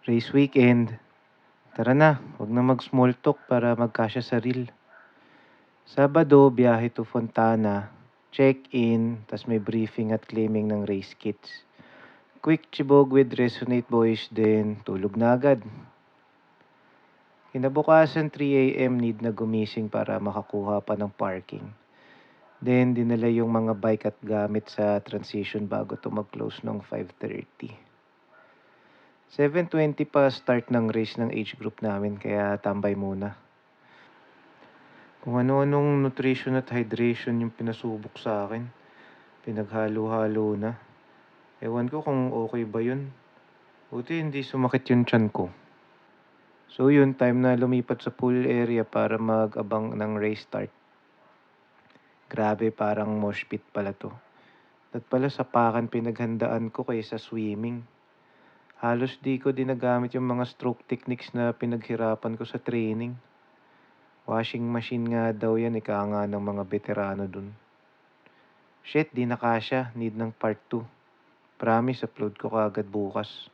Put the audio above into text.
Race weekend. Tara na, wag na mag-small talk para magkasya sa reel. Sabado, biyahe to Fontana. Check-in, tas may briefing at claiming ng race kits. Quick chibog with Resonate Boys din, tulog na agad. Kinabukasan 3 a.m. need na gumising para makakuha pa ng parking. Then, dinala yung mga bike at gamit sa transition bago to mag-close ng 5:30. 7:20 pa start ng race ng age group namin kaya tambay muna. Kung ano-anong nutrition at hydration yung pinasubok sa akin. Pinaghalo-halo na. Ewan ko kung okay ba yun. Buti hindi sumakit yung tiyan ko. So yun, time na lumipat sa pool area para mag-abang ng race start. Grabe, parang mosh pit pala to. At pala sapakan pinaghandaan ko kaysa swimming. Halos di ko dinagamit yung mga stroke techniques na pinaghirapan ko sa training. Washing machine nga daw yan, ika nga ng mga veterano dun. Shit, di na kasya. Need ng part 2. Promise, upload ko kaagad bukas.